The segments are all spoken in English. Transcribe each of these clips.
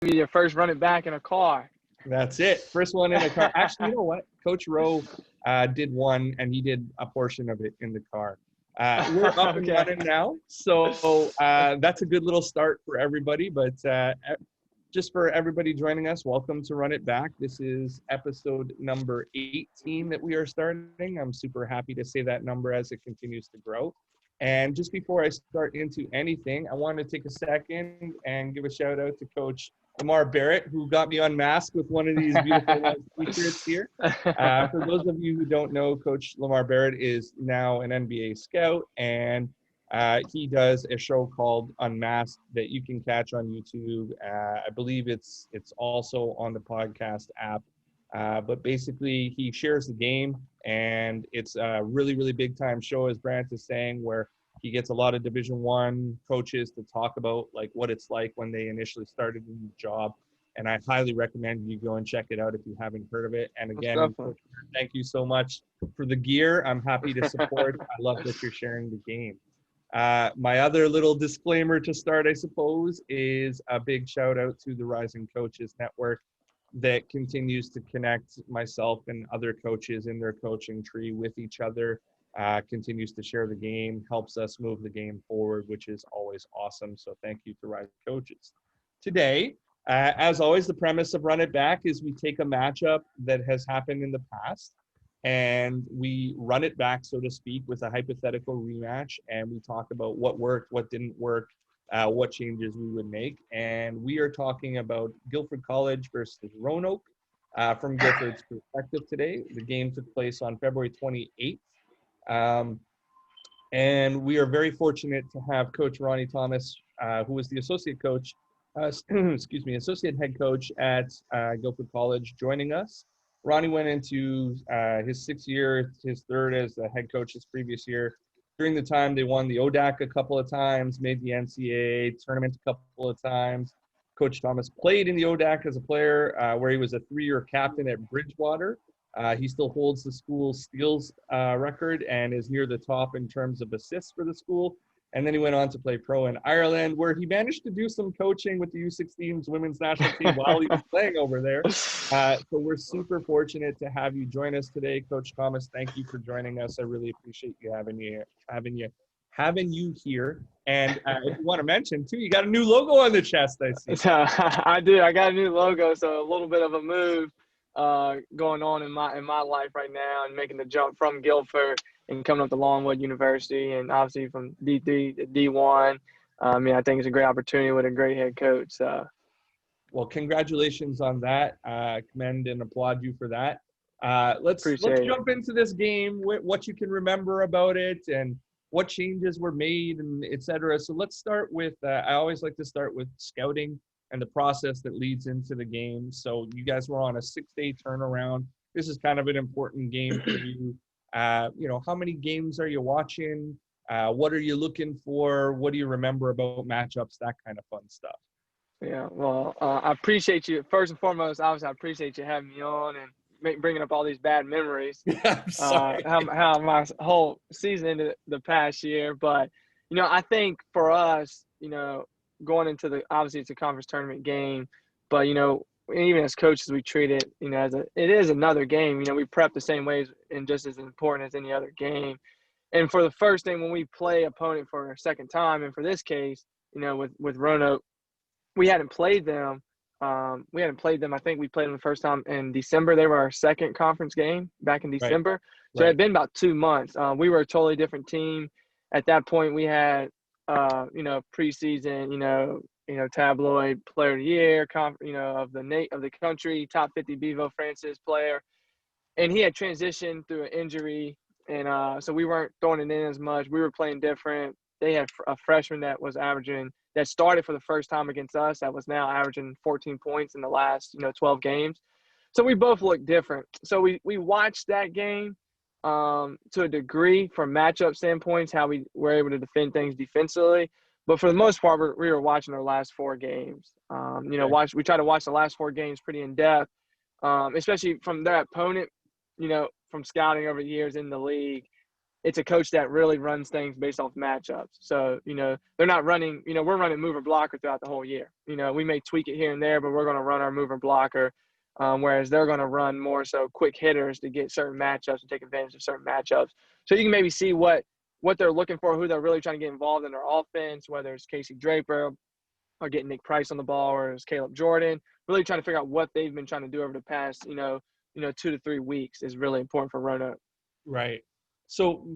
be your first running back in a car. That's it. First one in a car. Actually, you know what? Coach Rowe did one, and he did a portion of it in the car. We're up and running now, so that's a good little start for everybody. But just for everybody joining us, welcome to Run It Back. This is episode number 18 that we are starting. I'm super happy to say that number as it continues to grow. And just before I start into anything, I want to take a second and give a shout out to Coach Lamar Barrett, who got me unmasked with one of these beautiful t-shirts here. For those of you who don't know, Coach Lamar Barrett is now an NBA scout, and he does a show called Unmasked that you can catch on YouTube. I believe it's also on the podcast app. But basically, he shares the game, and it's a really, really big time show, as Brant is saying, where he gets a lot of Division I coaches to talk about like what it's like when they initially started in the job. And I highly recommend you go and check it out if you haven't heard of it. And again, thank you so much for the gear. I'm happy to support. I love that you're sharing the game. My other little disclaimer to start, I suppose, is a big shout out to the Rising Coaches Network that continues to connect myself and other coaches in their coaching tree with each other, continues to share the game, helps us move the game forward, which is always awesome. So thank you to Rising Coaches. Today, as always, the premise of Run It Back is we take a matchup that has happened in the past and we run it back, so to speak, with a hypothetical rematch, and we talk about what worked, what didn't work, what changes we would make. And we are talking about Guilford College versus Roanoke from Guilford's perspective today. The game took place on February 28th. And we are very fortunate to have Coach Ronnie Thomas, who is the associate coach, associate head coach at Guilford College, joining us. Ronnie went into his 6th year, his 3rd as the head coach this previous year. During the time, they won the ODAC a couple of times, made the NCAA tournament a couple of times. Coach Thomas played in the ODAC as a player, where he was a 3-year captain at Bridgewater. He still holds the school's steals record and is near the top in terms of assists for the school. And then he went on to play pro in Ireland, where he managed to do some coaching with the U16's women's national team while he was playing over there. So we're super fortunate to have you join us today, Coach Thomas. Thank you for joining us. I really appreciate you having you here. And if you want to mention too, you got a new logo on the chest, I see. I do. I got a new logo, so a little bit of a move going on in my life right now, and making the jump from Guilford and coming up to Longwood University, and obviously from D3 to D1. I think it's a great opportunity with a great head coach. Well, congratulations on that. Commend and applaud you for that. Let's jump into this game, what you can remember about it and what changes were made, and et cetera. So let's start with, I always like to start with scouting and the process that leads into the game. So you guys were on a 6-day turnaround. This is kind of an important game for you. How many games are you watching? What are you looking for? What do you remember about matchups? That kind of fun stuff. Yeah, well, I appreciate you. First and foremost, obviously, I appreciate you having me on and bringing up all these bad memories. Yeah, I'm sorry. How my whole season ended the past year. But, I think for us, going into obviously it's a conference tournament game, but, even as coaches, we treat it, it is another game. We prep the same ways and just as important as any other game. And for the first thing, when we play opponent for a second time, and for this case, with Roanoke, we hadn't played them. I think we played them the first time in December. They were our second conference game back in December. Right. So it had been about 2 months. We were a totally different team. At that point, we had, preseason, tabloid player of the year, of the country, top 50 Bevo Francis player. And he had transitioned through an injury. And so we weren't throwing it in as much. We were playing different. They had a freshman that started for the first time against us, that was now averaging 14 points in the last, 12 games. So we both looked different. So we watched that game to a degree from matchup standpoints, how we were able to defend things defensively. But for the most part, we were watching our last 4 games. We try to watch the last 4 games pretty in depth, especially from their opponent, from scouting over the years in the league. it's a coach that really runs things based off matchups. So, they're not running, we're running mover blocker throughout the whole year. We may tweak it here and there, but we're going to run our mover blocker, whereas they're going to run more so quick hitters to get certain matchups and take advantage of certain matchups. So you can maybe see what they're looking for, who they're really trying to get involved in their offense, whether it's Casey Draper or getting Nick Price on the ball, or it's Caleb Jordan, really trying to figure out what they've been trying to do over the past, 2 to 3 weeks is really important for Roanoke. Right. So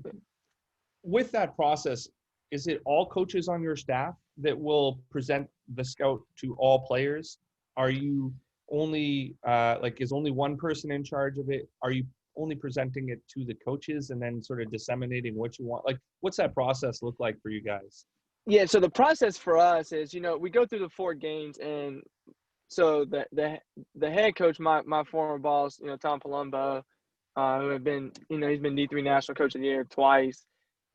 with that process, is it all coaches on your staff that will present the scout to all players? Are you only is only one person in charge of it? Are you only presenting it to the coaches and then sort of disseminating what you want? Like, what's that process look like for you guys? Yeah, so the process for us is, we go through the 4 games, and so the head coach, my former boss, Tom Palumbo, who had been, he's been D3 National Coach of the Year twice,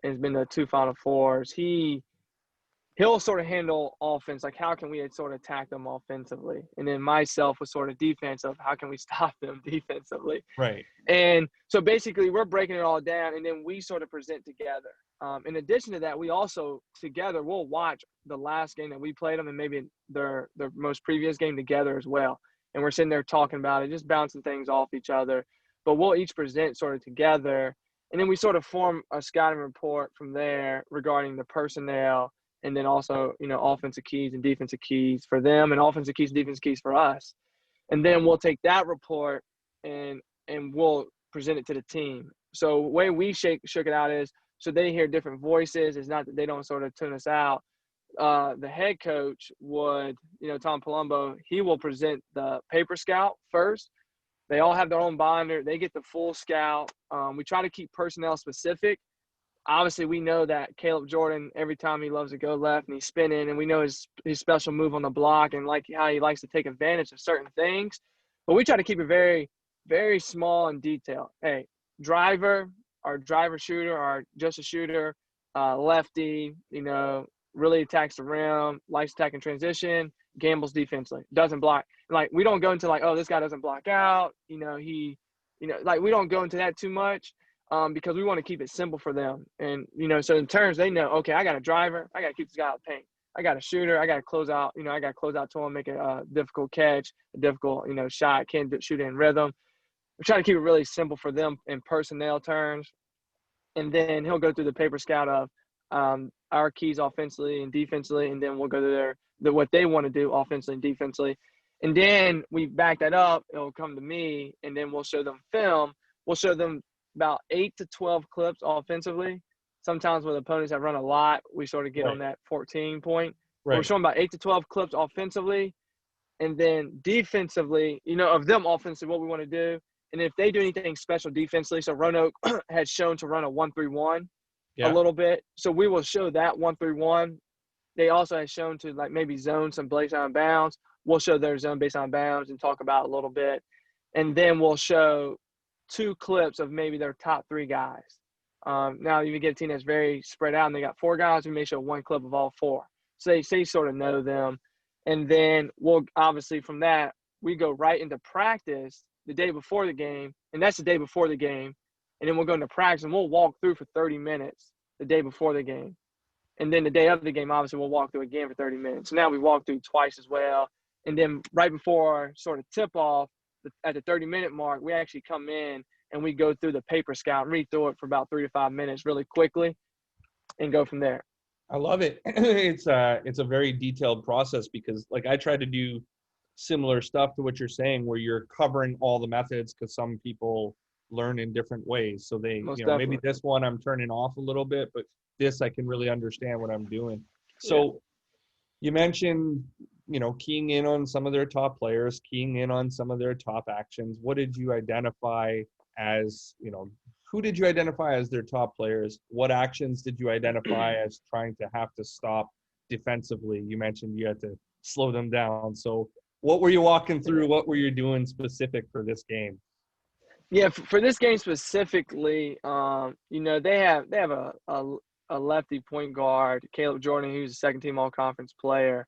and has been to 2 Final Fours. He'll sort of handle offense, like how can we sort of attack them offensively, and then myself was sort of defensive, how can we stop them defensively. Right. And so basically we're breaking it all down, and then we sort of present together. In addition to that, we also together we'll watch the last game that we played them and maybe their most previous game together as well, and we're sitting there talking about it, just bouncing things off each other. But we'll each present sort of together, and then we sort of form a scouting report from there regarding the personnel, and then also, offensive keys and defensive keys for them, and offensive keys and defensive keys for us. And then we'll take that report and we'll present it to the team. So the way we shook it out is, so they hear different voices. It's not that they don't sort of tune us out. The head coach would, Tom Palumbo, he will present the paper scout first. They all have their own binder. They get the full scout. We try to keep personnel specific. Obviously, we know that Caleb Jordan, every time he loves to go left and he's spinning, and we know his special move on the block and like how he likes to take advantage of certain things. But we try to keep it very, very small and detailed. Hey, driver shooter, or just a shooter, lefty, really attacks the rim, likes attacking transition, gambles defensively, doesn't block. Like, we don't go into like, oh, this guy doesn't block out. We don't go into that too much. Because we want to keep it simple for them. And, so in terms, they know, okay, I got a driver, I got to keep this guy out of paint. I got a shooter, I got to close out, I got to close out to him, make a difficult catch, a difficult, shot, can't shoot it in rhythm. We're trying to keep it really simple for them in personnel terms. And then he'll go through the paper scout of our keys offensively and defensively, and then we'll go to what they want to do offensively and defensively. And then we back that up, it'll come to me, and then we'll show them film. We'll show them about 8 to 12 clips offensively. Sometimes with opponents that run a lot, we sort of get on that 14 point. Right. We're showing about 8 to 12 clips offensively, and then defensively, of them offensively, what we want to do. And if they do anything special defensively, so Roanoke had shown to run a 1-3-1 a little bit. So we will show that 1-3-1. They also had shown to like maybe zone some base out of bounds. We'll show their zone based on bounds and talk about it a little bit. And then we'll show 2 clips of maybe their top 3 guys. Now, if you get a team that's very spread out and they got 4 guys, we may show 1 clip of all 4. So they sort of know them. And then we'll obviously from that, we go right into practice the day before the game. And that's the day before the game. And then we'll go into practice and we'll walk through for 30 minutes the day before the game. And then the day of the game, obviously, we'll walk through again for 30 minutes. So now we walk through twice as well. And then right before sort of tip-off, at the 30-minute mark, we actually come in and we go through the paper scout and read through it for about 3 to 5 minutes really quickly and go from there. I love it. It's a very detailed process because, like, I try to do similar stuff to what you're saying where you're covering all the methods because some people learn in different ways. So they, maybe this one I'm turning off a little bit, but this I can really understand what I'm doing. So you mentioned, keying in on some of their top players, keying in on some of their top actions. What did you identify as, who did you identify as their top players? What actions did you identify as trying to have to stop defensively? You mentioned you had to slow them down. So what were you walking through? What were you doing specific for this game? Yeah, for this game specifically, they have a lefty point guard, Caleb Jordan, who's a second-team all-conference player,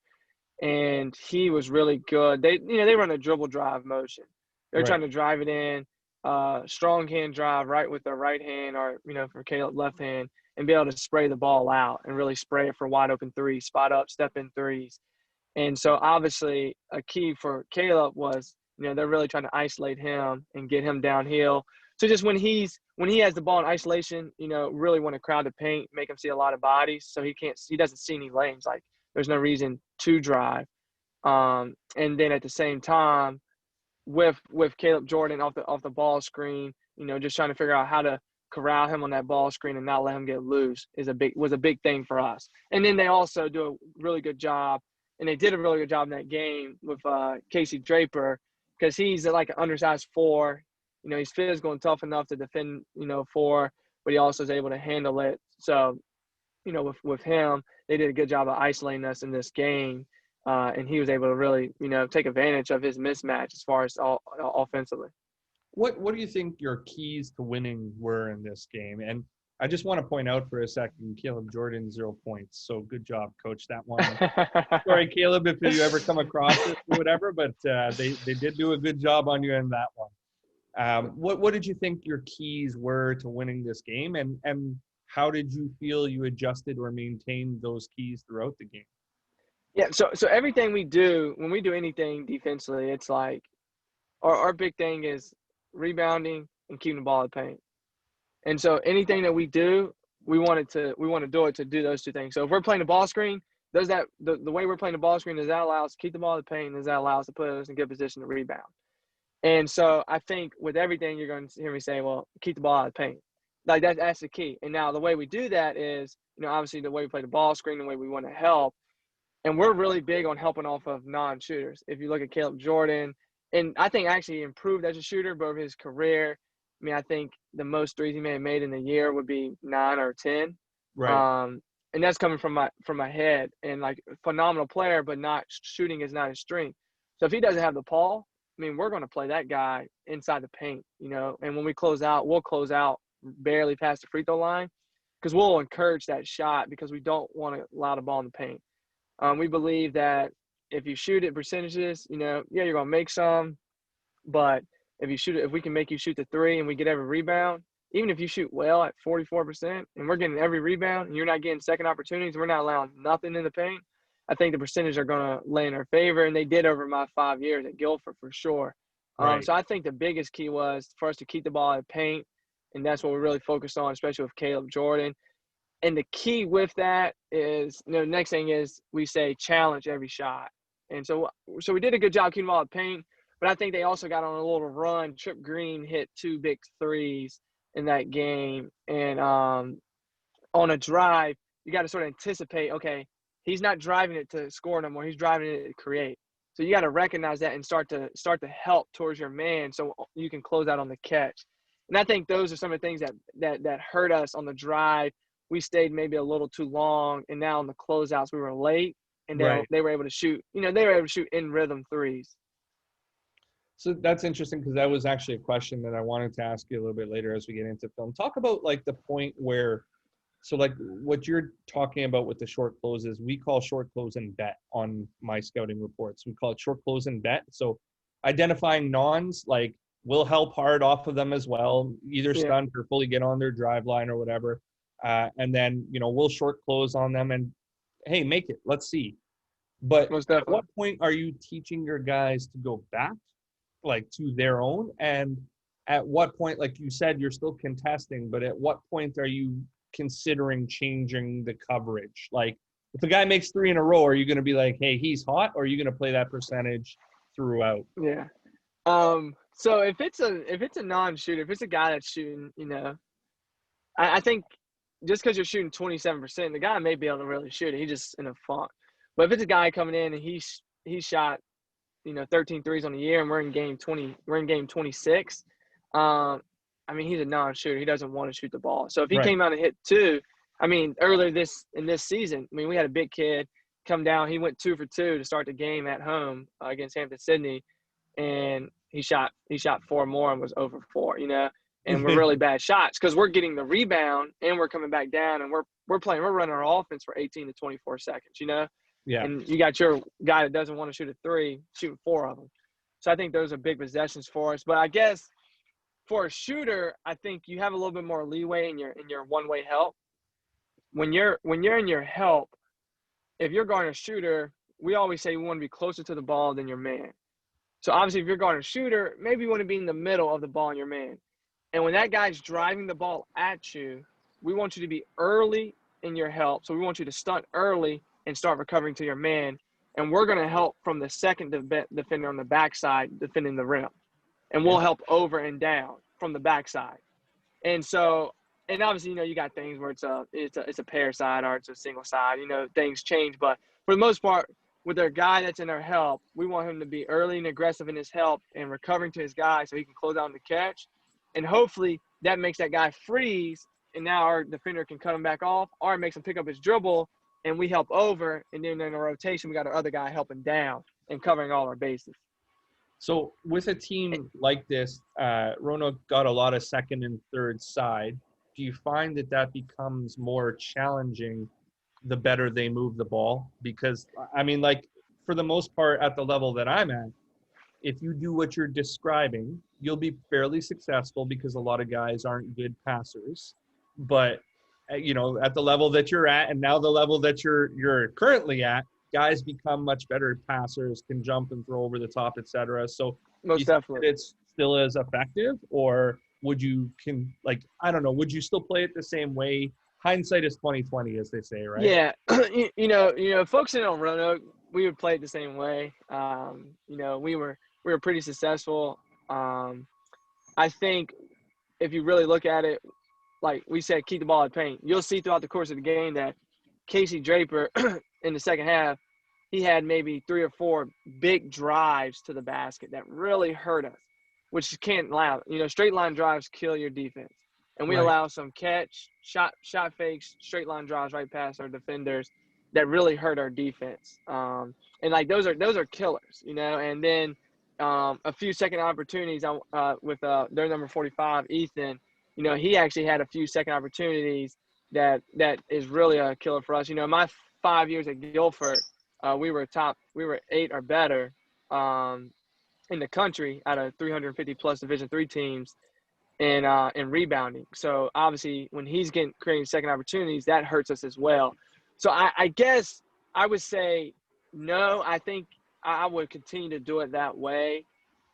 and he was really good. They run a dribble drive motion. They're trying to drive it in, strong hand drive right with their right hand, or for Caleb left hand, and be able to spray the ball out and really spray it for wide open threes, spot up, step in threes. And so obviously a key for Caleb was, they're really trying to isolate him and get him downhill. So just when he has the ball in isolation, really want to crowd the paint, make him see a lot of bodies, so he doesn't see any lanes. Like, there's no reason to drive. And then at the same time, with Caleb Jordan off the ball screen, just trying to figure out how to corral him on that ball screen and not let him get loose was a big thing for us. And then they also do a really good job, and they did a really good job in that game with Casey Draper, because he's like an undersized 4. He's physical and tough enough to defend, 4, but he also is able to handle it. So, with him, they did a good job of isolating us in this game, and he was able to really, take advantage of his mismatch as far as offensively. What do you think your keys to winning were in this game? And I just want to point out for a second, Caleb Jordan, 0 points. So good job, coach. That one. Sorry, Caleb, if you ever come across it or whatever, but they did do a good job on you in that one. What did you think your keys were to winning this game, and how did you feel you adjusted or maintained those keys throughout the game? Yeah, so everything we do, when we do anything defensively, it's like our big thing is rebounding and keeping the ball in the paint. And so anything that we do, we want to do it to do those two things. So if we're playing the ball screen, does that the way we're playing the ball screen, does that allow us to keep the ball in the paint, and does that allow us to put us in good position to rebound? And so I think with everything, you're going to hear me say, well, keep the ball out of the paint. Like that's the key. And now the way we do that is, obviously the way we play the ball screen, the way we want to help. And we're really big on helping off of non-shooters. If you look at Caleb Jordan, and I think actually he improved as a shooter, but over his career, I think the most threes he may have made in a year would be 9 or 10. Right. And that's coming from my head. And like, phenomenal player, but not shooting is not his strength. So if he doesn't have the ball, we're going to play that guy inside the paint, and when we close out, we'll close out barely past the free throw line, because we'll encourage that shot, because we don't want to allow the ball in the paint. We believe that if you shoot at percentages, you're going to make some, but if we can make you shoot the 3 and we get every rebound, even if you shoot well at 44% and we're getting every rebound and you're not getting second opportunities, we're not allowing nothing in the paint, I think the percentage are going to lay in our favor, and they did over my 5 years at Guilford for sure. Right. So I think the biggest key was for us to keep the ball in the paint, and that's what we really focused on, especially with Caleb Jordan. And the key with that is, next thing is we say challenge every shot. And so we did a good job keeping the ball in the paint, but I think they also got on a little run. Trip Green hit 2 big threes in that game, and on a drive, you got to sort of anticipate, okay, he's not driving it to score no more. He's driving it to create. So you got to recognize that and start to help towards your man, so you can close out on the catch. And I think those are some of the things that hurt us on the drive. We stayed maybe a little too long, and now on the closeouts we were late, and they were able to shoot. They were able to shoot in rhythm threes. So that's interesting, because that was actually a question that I wanted to ask you a little bit later as we get into film. Talk about like the point where. So like what you're talking about with the short closes, we call short close and bet on my scouting reports. We call it short close and bet. So identifying nons, like we'll help hard off of them as well, either stunt or fully get on their drive line or whatever. And then, we'll short close on them and, hey, make it, let's see. But at what point are you teaching your guys to go back, like to their own? And at what point, like you said, you're still contesting, but at what point are you considering changing the coverage? Like if a guy makes 3 in a row, are you going to be like, hey, he's hot, or are you going to play that percentage throughout? Yeah. So if it's a non-shooter, if it's a guy that's shooting, I think just because you're shooting 27%, the guy may be able to really shoot it. He's just in a funk. But if it's a guy coming in and he shot, 13 threes on the year, and we're in game 26, he's a non-shooter. He doesn't want to shoot the ball. So if he came out and hit 2, earlier in this season, we had a big kid come down. He went 2 for 2 to start the game at home against Hampton Sydney, and he shot 4 more and was over 4. And we're really bad shots because we're getting the rebound and we're coming back down, and we're running our offense for 18 to 24 seconds. Yeah. And you got your guy that doesn't want to shoot a 3 shooting 4 of them. So I think those are big possessions for us. But I guess for a shooter, I think you have a little bit more leeway in your one-way help. When you're in your help, if you're guarding a shooter, we always say we want to be closer to the ball than your man. So obviously, if you're guarding a shooter, maybe you want to be in the middle of the ball and your man. And when that guy's driving the ball at you, we want you to be early in your help. So we want you to stunt early and start recovering to your man. And we're going to help from the second defender on the backside defending the rim. And we'll help over and down from the backside. And so, and obviously, you got things where it's a pair side or it's a single side. Things change. But for the most part, with our guy that's in our help, we want him to be early and aggressive in his help and recovering to his guy so he can close out the catch. And hopefully that makes that guy freeze, and now our defender can cut him back off, or it makes him pick up his dribble, and we help over, and then in a rotation we got our other guy helping down and covering all our bases. So with a team like this, Roanoke got a lot of second and third side. Do you find that becomes more challenging the better they move the ball? Because, I mean, like, for the most part, at the level that I'm at, if you do what you're describing, you'll be fairly successful because a lot of guys aren't good passers. But, at the level that you're at and now the level that you're currently at, guys become much better passers, can jump and throw over the top, etc. So most definitely, it's still as effective, or would you would you still play it the same way? Hindsight is 20/20, as they say, right? Yeah, focusing on Roanoke, we would play it the same way. We were pretty successful. I think if you really look at it, like we said, keep the ball at paint. You'll see throughout the course of the game that Casey Draper in the second half, he had maybe 3 or 4 big drives to the basket that really hurt us, which can't allow. Straight line drives kill your defense. And we allow some catch, shot fakes, straight line drives right past our defenders that really hurt our defense. And like those are killers, And then a few second opportunities with their number 45, Ethan. He actually had a few second opportunities that is really a killer for us. My 5 years at Guilford, we were 8 or better in the country out of 350 plus Division III teams. And rebounding. So obviously when he's creating second opportunities, that hurts us as well. So I guess I would say no. I think I would continue to do it that way,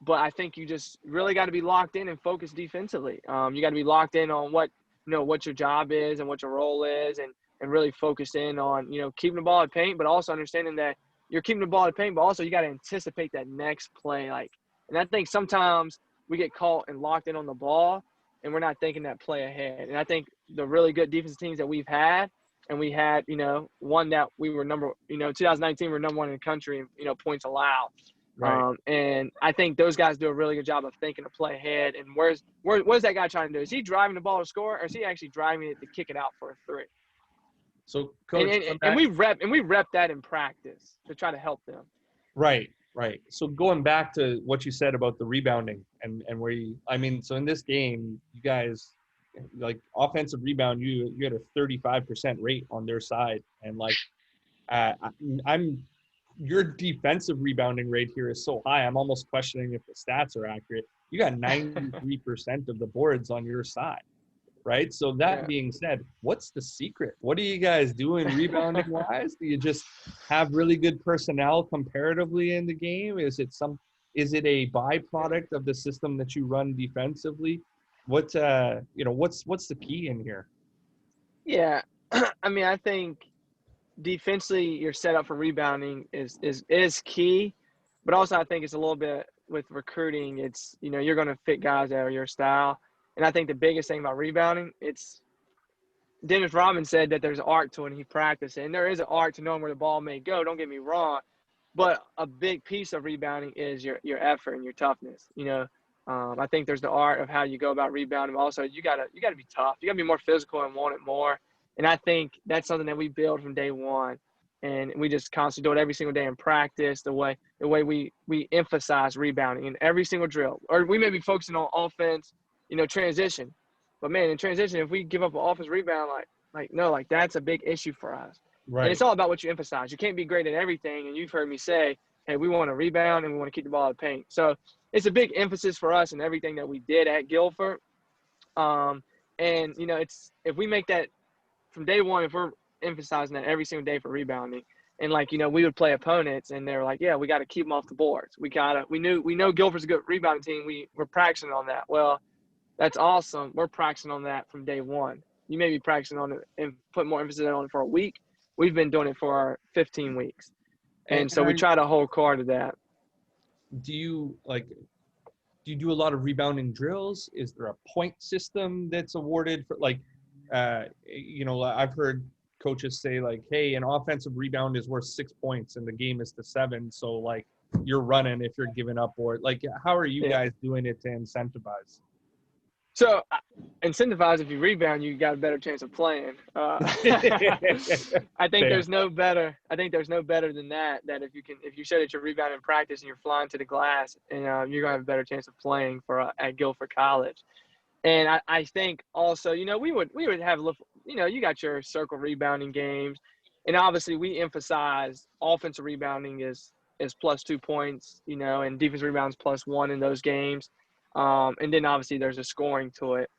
but I think you just really got to be locked in and focused defensively. You got to be locked in on what your job is and what your role is, and really focus in on keeping the ball at paint, but also understanding that you're keeping the ball at paint, but also you got to anticipate that next play. And I think sometimes we get caught and locked in on the ball, and we're not thinking that play ahead. And I think the really good defensive teams that we've had, and we had, one that we were 2019, we were number 1 in the country in, points allowed. Right. And I think those guys do a really good job of thinking to play ahead. And what is that guy trying to do? Is he driving the ball to score, or is he actually driving it to kick it out for a 3? So, Coach, and we rep that in practice to try to help them. Right. So going back to what you said about the rebounding and where so in this game, you guys, like, offensive rebound, you had a 35% rate on their side. And your defensive rebounding rate here is so high, I'm almost questioning if the stats are accurate. You got 93% of the boards on your side, right? So that being said, what's the secret? What are you guys doing rebounding wise? Do you just have really good personnel comparatively in the game? Is it a byproduct of the system that you run defensively? What's the key in here? Yeah. I think defensively you're set up for rebounding is key, but also I think it's a little bit with recruiting. It's, you're going to fit guys that are your style. And I think the biggest thing about rebounding, it's Dennis Rodman said that there's art to it and he practiced it. And there is an art to knowing where the ball may go. Don't get me wrong. But a big piece of rebounding is your effort and your toughness. I think there's the art of how you go about rebounding. Also, you gotta be tough. You gotta be more physical and want it more. And I think that's something that we build from day one. And we just constantly do it every single day in practice, the way we emphasize rebounding in every single drill. Or we may be focusing on offense, transition. But, man, in transition, if we give up an offense rebound, that's a big issue for us. Right. And it's all about what you emphasize. You can't be great at everything. And you've heard me say, hey, we want to rebound and we want to keep the ball out of the paint. So it's a big emphasis for us in everything that we did at Guilford. And, you know, it's if we make that from day one, if we're emphasizing that every single day for rebounding, and like, you know, we would play opponents and they're like, yeah, we got to keep them off the boards. We know Guilford's a good rebounding team. We're practicing on that. Well, that's awesome. We're practicing on that from day one. You may be practicing on it and put more emphasis on it for a week. We've been doing it for 15 weeks. And so we try to hold core to that. Do you do a lot of rebounding drills? Is there a point system that's awarded for you know, I've heard coaches say like, hey, an offensive rebound is worth 6 points and the game is to 7. So like you're running if you're giving up, or like, how are you guys doing it to incentivize? So incentivize, if you rebound, you got a better chance of playing. I think there's no better than that. That if you show that you're rebounding in practice and you're flying to the glass, and you're gonna have a better chance of playing at Guilford College. And I think also, you know, we would have, you know, you got your circle rebounding games, and obviously we emphasize offensive rebounding is plus 2 points, you know, and defensive rebounds +1 in those games. And then obviously there's a scoring to it,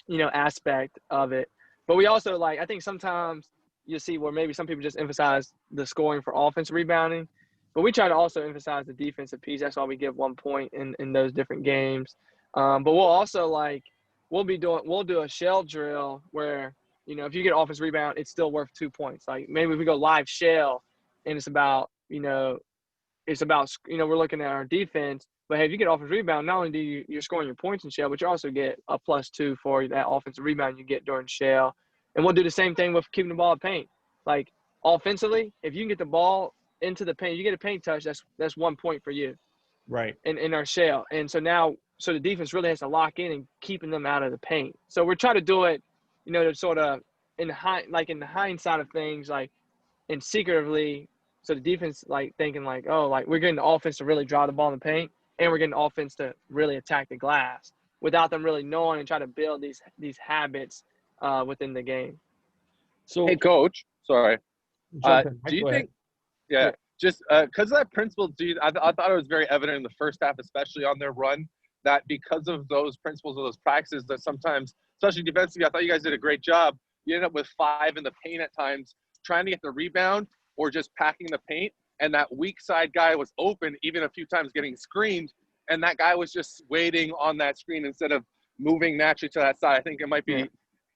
you know, aspect of it. But we also I think sometimes you see where maybe some people just emphasize the scoring for offensive rebounding, but we try to also emphasize the defensive piece. That's why we give 1 point in those different games. But we'll also we'll do a shell drill where, you know, if you get offensive rebound, it's still worth 2 points. Like maybe if we go live shell and it's about, you know, we're looking at our defense. But hey, if you get offensive rebound, not only do you're scoring your points in shell, but you also get a +2 for that offensive rebound you get during shell. And we'll do the same thing with keeping the ball in paint. Like offensively, if you can get the ball into the paint, you get a paint touch, that's 1 point for you. Right. In our shell. And so the defense really has to lock in and keeping them out of the paint. So we're trying to do it, you know, to sort of in the hindsight of things, and secretively. So the defense thinking we're getting the offense to really draw the ball in the paint, and we're getting the offense to really attack the glass without them really knowing, and try to build these habits within the game. So, hey, Coach, sorry. Do you think, just because of that principle, I thought it was very evident in the first half, especially on their run, that because of those principles of those practices, that sometimes, especially defensively, I thought you guys did a great job. You end up with 5 in the paint at times, trying to get the rebound or just packing the paint. And that weak side guy was open, even a few times getting screened. And that guy was just waiting on that screen instead of moving naturally to that side. I think it might be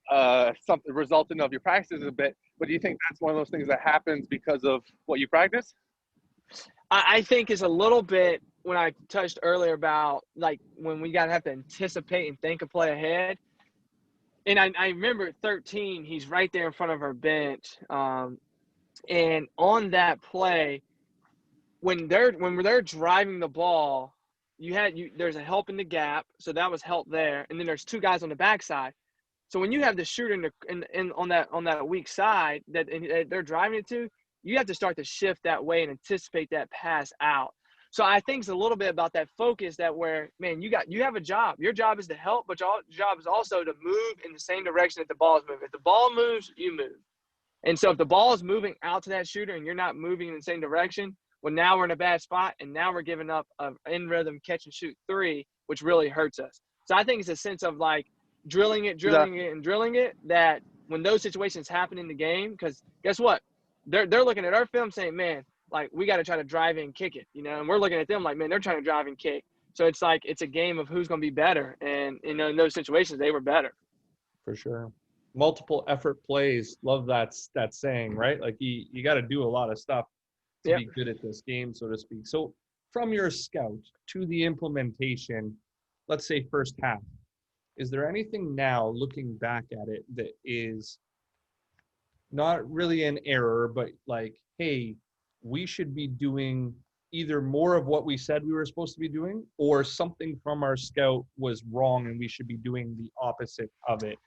something resultant of your practices a bit. But do you think that's one of those things that happens because of what you practice? I think it's a little bit when I touched earlier about when we have to anticipate and think a play ahead. And I remember at 13, he's right there in front of our bench. And on that play, when they're driving the ball, there's a help in the gap, so that was help there, and then there's 2 guys on the backside. So when you have the shooter on that weak side that they're driving it to, you have to start to shift that way and anticipate that pass out. So I think it's a little bit about that focus that where, man, you have a job. Your job is to help, but your job is also to move in the same direction that the ball is moving. If the ball moves, you move. And so if the ball is moving out to that shooter and you're not moving in the same direction, well, now we're in a bad spot, and now we're giving up an in-rhythm catch-and-shoot 3, which really hurts us. So I think it's a sense of drilling it, that when those situations happen in the game, because guess what? They're looking at our film saying, man, we got to try to drive and kick it, you know, and we're looking at them man, they're trying to drive and kick. So it's it's a game of who's going to be better. And, you know, in those situations, they were better. For sure. Multiple effort plays. Love that saying, right? You got to do a lot of stuff to be good at this game, so to speak. So from your scout to the implementation, let's say first half, is there anything now looking back at it that is not really an error, but hey, we should be doing either more of what we said we were supposed to be doing, or something from our scout was wrong and we should be doing the opposite of it?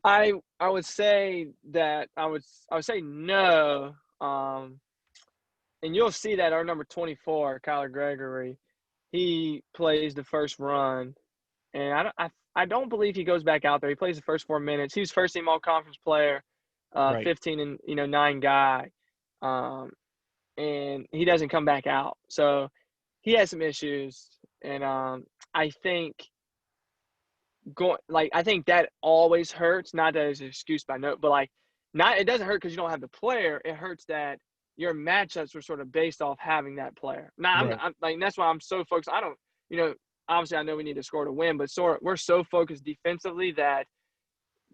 I would say that I would say no. And you'll see that our number 24, Kyler Gregory, he plays the first run, and I don't believe he goes back out there. He plays the first 4 minutes. He was first team all conference player, 15 and 9 guy. and he doesn't come back out. So he has some issues, and I think I think that always hurts. Not that it's an excuse by no, but like not it doesn't hurt because you don't have the player. It hurts that your matchups were sort of based off having that player. Now Right. I'm like that's why I'm so focused. I don't, obviously I know we need to score to win, but we're so focused defensively that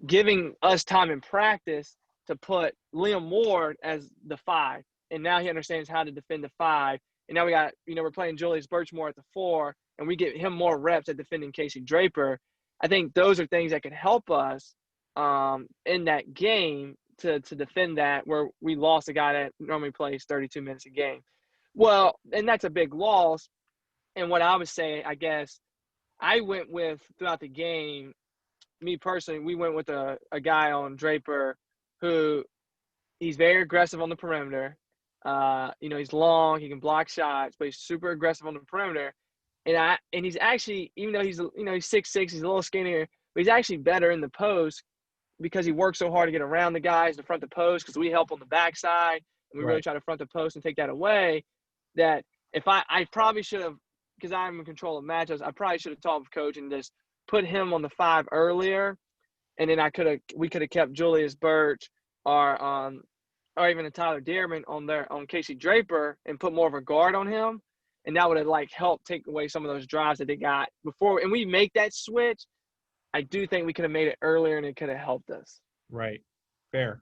giving us time in practice to put Liam Ward as the 5, and now he understands how to defend the 5. And now we got, we're playing Julius Birchmore at the 4, and we get him more reps at defending Casey Draper. I think those are things that could help us in that game to defend that, where we lost a guy that normally plays 32 minutes a game. Well, and that's a big loss. And what I would say, I guess, I went with throughout the game, me personally, we went with a guy on Draper who he's very aggressive on the perimeter. He's long, he can block shots, but he's super aggressive on the perimeter. And he's actually, even though he's 6'6", he's a little skinnier, but he's actually better in the post because he works so hard to get around the guys to front the post, because we help on the backside and we really try to front the post and take that away. That if I probably should have, because I'm in control of matchups, I probably should have talked with coach and just put him on the 5 earlier, and then we could have kept Julius Birch or even a Tyler Dearman on Casey Draper and put more of a guard on him, and that would have helped take away some of those drives that they got before. And we make that switch, I do think we could have made it earlier and it could have helped us. Right. Fair.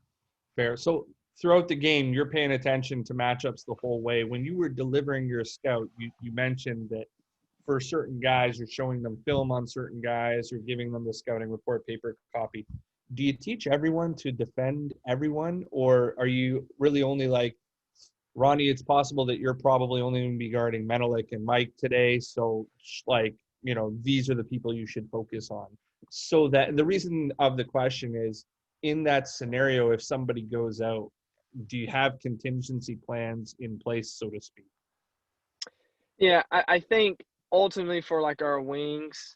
So throughout the game, you're paying attention to matchups the whole way. When you were delivering your scout, you mentioned that for certain guys, you're showing them film on certain guys, you're giving them the scouting report paper copy. Do you teach everyone to defend everyone, or are you really only like, Ronnie, it's possible that you're probably only going to be guarding Menelik and Mike today, so these are the people you should focus on? So that the reason of the question is, in that scenario, if somebody goes out, do you have contingency plans in place, so to speak? Yeah, I think ultimately for our wings,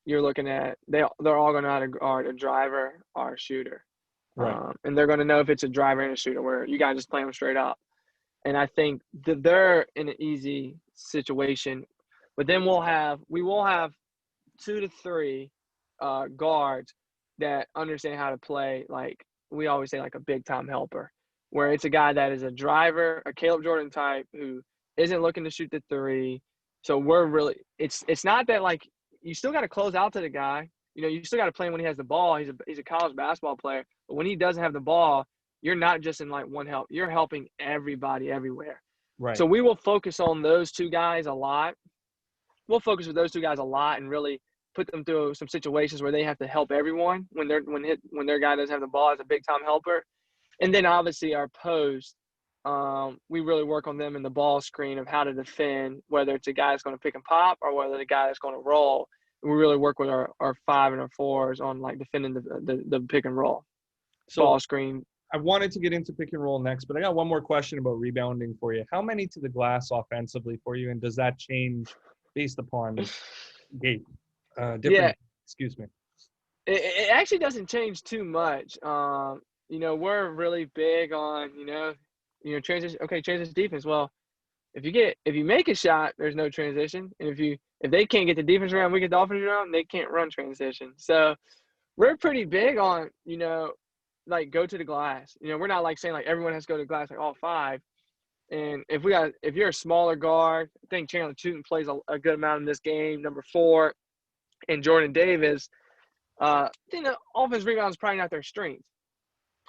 you're looking at they're all going to know how to guard a driver or a shooter, Right. And they're going to know if it's a driver and a shooter, where you guys just play them straight up. And I think that they're in an easy situation, but then we will have 2 to 3 guards that understand how to play, like we always say, like a big time helper, where it's a guy that is a driver, a Caleb Jordan type who isn't looking to shoot the 3. So we're really, it's not that you still got to close out to the guy. You still got to play him when he has the ball. He's a college basketball player, but when he doesn't have the ball, you're not just in one help. You're helping everybody everywhere. Right. So we will focus on those 2 guys a lot. We'll focus with those 2 guys a lot and really put them through some situations where they have to help everyone when their guy doesn't have the ball as a big time helper. And then obviously our post, we really work on them in the ball screen of how to defend, whether it's a guy that's going to pick and pop or whether the guy that's going to roll. We really work with our 5 and our 4s on defending the pick and roll, ball screen. I wanted to get into pick and roll next, but I got one more question about rebounding for you. How many to the glass offensively for you, and does that change based upon game? Excuse me. It actually doesn't change too much. We're really big on transition. Okay, transition defense. Well, if you make a shot, there's no transition, and if they can't get the defense around, we get the offense around, they can't run transition. So we're pretty big on go to the glass. We're not saying everyone has to go to the glass all 5. And if you're a smaller guard, I think Chandler Tootin plays a good amount in this game, number 4, and Jordan Davis. Offense rebound is probably not their strength,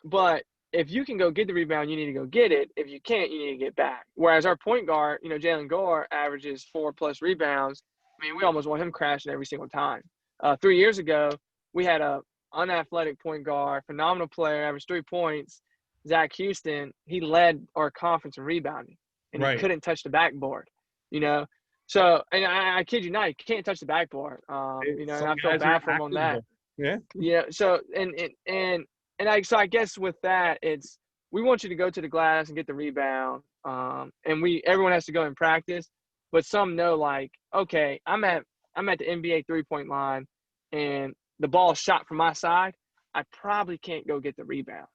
but if you can go get the rebound, you need to go get it. If you can't, you need to get back. Whereas our point guard, Jalen Gore, averages 4+ rebounds. I mean, we almost want him crashing every single time. 3 years ago, we had a unathletic point guard, phenomenal player, averaged 3 points. Zach Houston, he led our conference in rebounding, and he couldn't touch the backboard. So, and I kid you not, he can't touch the backboard. And I felt bad for him on that. Yeah. So so I guess with that, we want you to go to the glass and get the rebound. And everyone has to go in practice, but some know okay, I'm at the NBA 3-point line, and the ball shot from my side. I probably can't go get the rebound.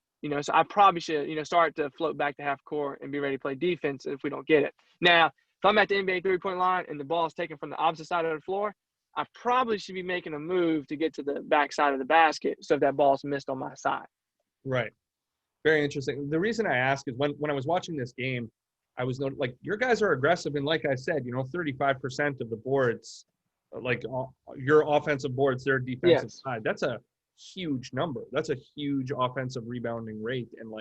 So I probably should, start to float back to half court and be ready to play defense if we don't get it. Now, if I'm at the NBA three-point line and the ball is taken from the opposite side of the floor, I probably should be making a move to get to the back side of the basket so if that ball's missed on my side. Right. Very interesting. The reason I ask is when I was watching this game, I was like, your guys are aggressive. And like I said, 35% of the boards, like your offensive boards, their defensive side. That's a huge number. That's a huge offensive rebounding rate. And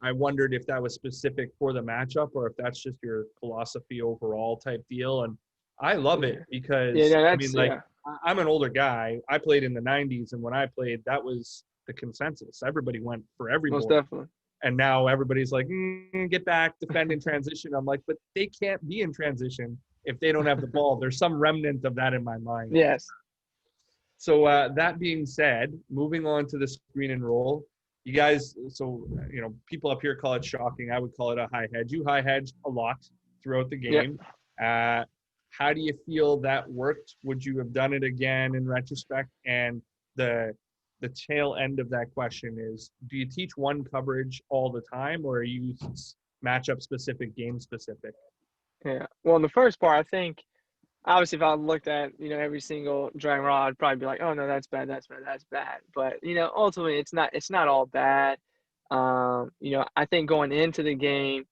I wondered if that was specific for the matchup or if that's just your philosophy overall type deal. And I love it because I'm an older guy. I played in the 90s, and when I played, that was the consensus. Everybody went for every Most board. definitely. And now everybody's like, get back, defend in transition. I'm like, but they can't be in transition if they don't have the ball. There's some remnant of that in my mind. Yes. So that being said, moving on to the screen and roll, you guys, people up here call it shocking. I would call it a high hedge. You high hedged a lot throughout the game. Yep. How do you feel that worked? Would you have done it again in retrospect? And the tail end of that question is, do you teach one coverage all the time, or are you matchup specific, game specific? Yeah. Well, in the first part, I think obviously if I looked at, every single drag rod, I'd probably be like, oh no, that's bad, that's bad, that's bad. But, ultimately it's not all bad. I think going into the game,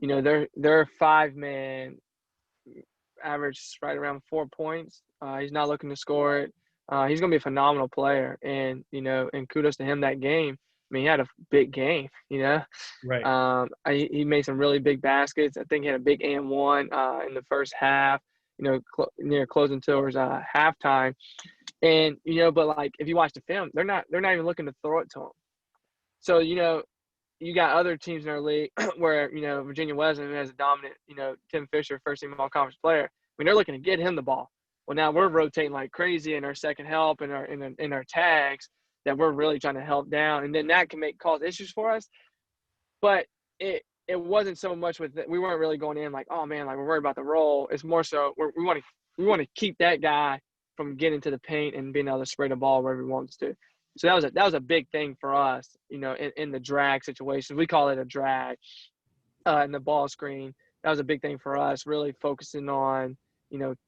they're 5-man average right around 4 points. He's not looking to score it. He's going to be a phenomenal player. And, and kudos to him that game. I mean, he had a big game, Right. He made some really big baskets. I think he had a big and one in the first half, near closing towards halftime. And, but if you watch the film, they're not even looking to throw it to him. So, you got other teams in our league where, Virginia Wesleyan has a dominant, Tim Fisher, first team all-conference player. I mean, they're looking to get him the ball. Well, now we're rotating like crazy in our second help and in our tags that we're really trying to help down. And then that can cause issues for us. But it wasn't so much with we weren't really going in like, oh man, we're worried about the roll. It's more so we want to keep that guy from getting to the paint and being able to spray the ball wherever he wants to. So that was a big thing for us, in the drag situation. We call it a drag in the ball screen. That was a big thing for us, really focusing on,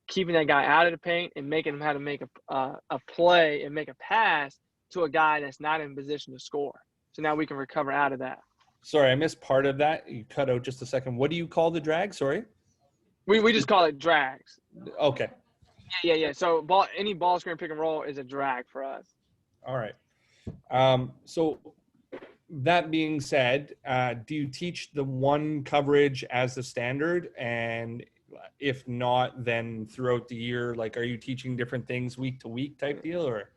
keeping that guy out of the paint and making him how to make a play and make a pass to a guy that's not in position to score. So now we can recover out of that. Sorry, I missed part of that. You cut out just a second. What do you call the drag? Sorry. We just call it drags. Okay. Yeah. So any ball screen pick and roll is a drag for us. All right. So that being said, do you teach the one coverage as the standard? And if not, then throughout the year, are you teaching different things week to week type deal, or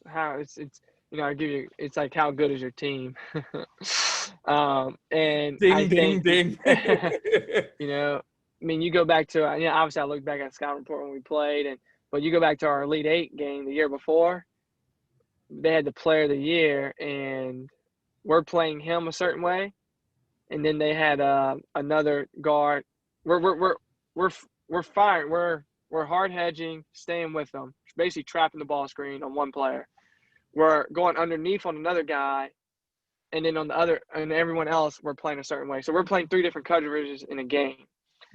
it's I give you, it's like, how good is your team? And ding. I mean, you go back to, obviously I look back at scout report when we played, but you go back to our Elite Eight game the year before, they had the player of the year and we're playing him a certain way. And then they had another guard. We're firing. We're hard hedging, staying with them, basically trapping the ball screen on one player. We're going underneath on another guy, and then on the other, and everyone else, we're playing a certain way. So we're playing 3 different coverages in a game.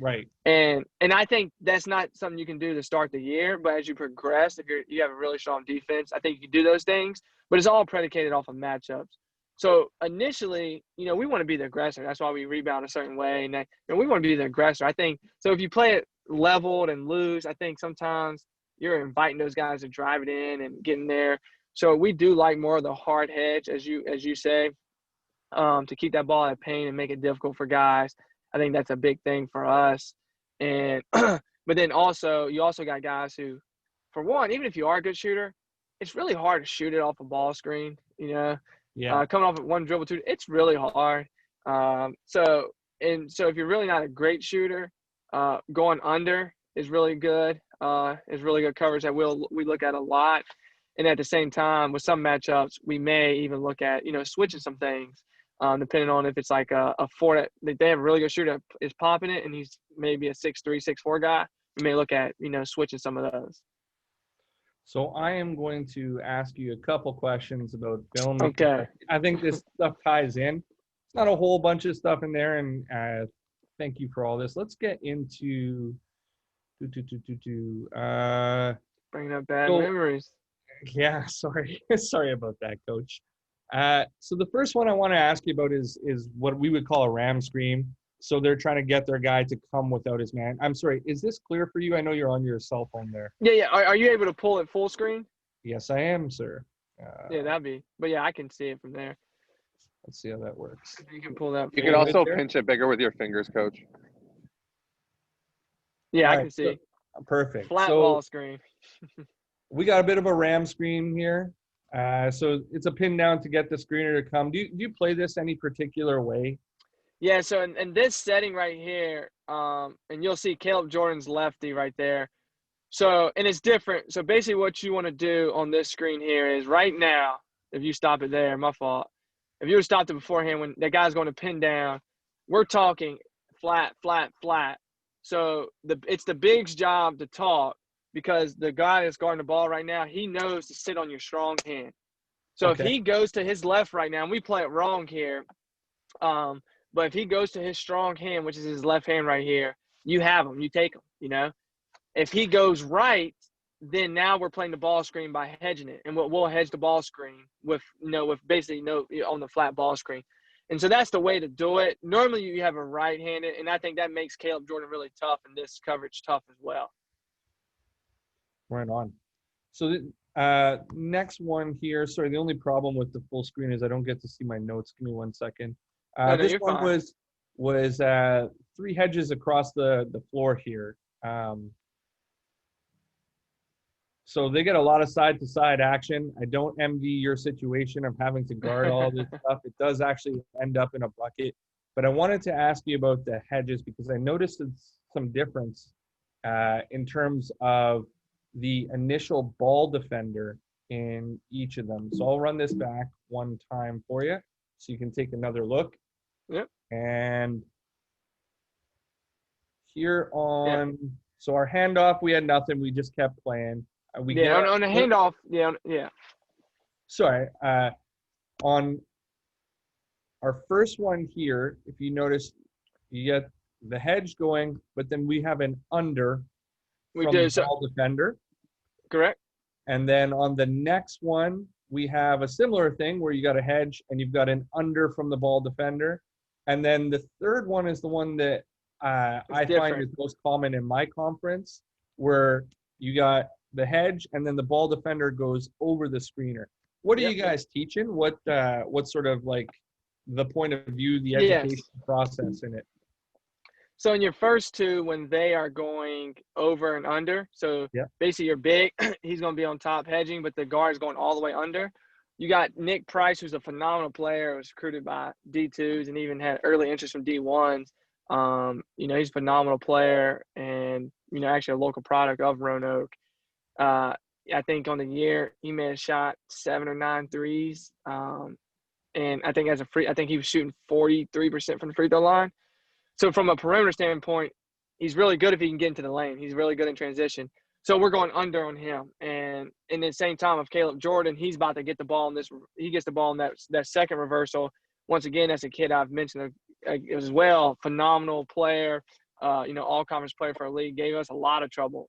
Right. And I think that's not something you can do to start the year, but as you progress, if you have a really strong defense, I think you can do those things. But it's all predicated off of matchups. So initially, we want to be the aggressor. That's why we rebound a certain way, and we want to be the aggressor. I think so. If you play it leveled and loose, I think sometimes you're inviting those guys to drive it in and get in there. So we do like more of the hard hedge, as you say, to keep that ball at paint and make it difficult for guys. I think that's a big thing for us. And but then also you also got guys who, for one, even if you are a good shooter, it's really hard to shoot it off a ball screen. Yeah. Coming off of one dribble, two, it's really hard. So if you're really not a great shooter, going under is really good. Is really good coverage that we look at a lot. And at the same time, with some matchups, we may even look at, switching some things, depending on if it's like a 4 that they have a really good shooter that is popping it, and he's maybe a 6'3", 6'4" guy. We may look at, switching some of those. So I am going to ask you a couple questions about film. Okay. I think this stuff ties in. It's not a whole bunch of stuff in there, and thank you for all this. Let's get into Bringing up bad so, memories. yeah, sorry. Sorry about that, Coach. So the first one I want to ask you about is what we would call a ram screen. So they're trying to get their guy to come without his man. I'm sorry, is this clear for you? I know you're on your cell phone there. Yeah. Are you able to pull it full screen? Yes, I am, sir. Yeah, that'd be. But yeah, I can see it from there. Let's see how that works. You can pull that. You can also pinch it bigger with your fingers, Coach. Yeah, All I right, can see. Perfect. Flat So ball screen. we got a bit of a ram screen here. So it's a pin down to get the screener to come. Do you play this any particular way? Yeah, so in this setting right here, and you'll see Caleb Jordan's lefty right there. So, and it's different. So basically what you want to do on this screen here is right now, if you stop it there, my fault. If you would have stopped it beforehand when that guy's going to pin down, we're talking flat, flat, flat. So it's the big's job to talk because the guy that's guarding the ball right now, he knows to sit on your strong hand. So if he goes to his left right now, and we play it wrong here, but if he goes to his strong hand, which is his left hand right here, you have him, you take him, you know. If he goes right, then now we're playing the ball screen by hedging it. And we'll hedge the ball screen with basically on the flat ball screen. And so that's the way to do it. Normally you have a right-handed, and I think that makes Caleb Jordan really tough and this coverage tough as well. Right on. So next one here. Sorry, the only problem with the full screen is I don't get to see my notes. Give me 1 second. This one fine. was 3 hedges across the floor here. So they get a lot of side-to-side action. I don't envy your situation of having to guard all this stuff. It does actually end up in a bucket. But I wanted to ask you about the hedges because I noticed some difference in terms of the initial ball defender in each of them. So I'll run this back one time for you so you can take another look. Yep. And here on, so our handoff, we had nothing. We just kept playing. On the handoff, yeah. Sorry, on our first one here, if you notice, you get the hedge going, but then we have an under from the ball defender. Correct. And then on the next one, we have a similar thing where you got a hedge and you've got an under from the ball defender. And then the third one is the one that I find is most common in my conference, where you got the hedge and then the ball defender goes over the screener. What are you guys teaching? What sort of like the point of view, the education process in it? So in your first two, when they are going over and under, so basically you're big, he's going to be on top hedging, but the guard is going all the way under. You got Nick Price, who's a phenomenal player, was recruited by D2s and even had early interest from D1s. He's a phenomenal player and, actually a local product of Roanoke. I think on the year he may have shot 7 or 9 threes. And I think I think he was shooting 43% from the free throw line. So from a perimeter standpoint, he's really good if he can get into the lane. He's really good in transition. So we're going under on him. And in the same time of Caleb Jordan, he's about to get the ball in this. He gets the ball in that second reversal. Once again, that's a kid I've mentioned as well. Phenomenal player, all conference player for our league. Gave us a lot of trouble.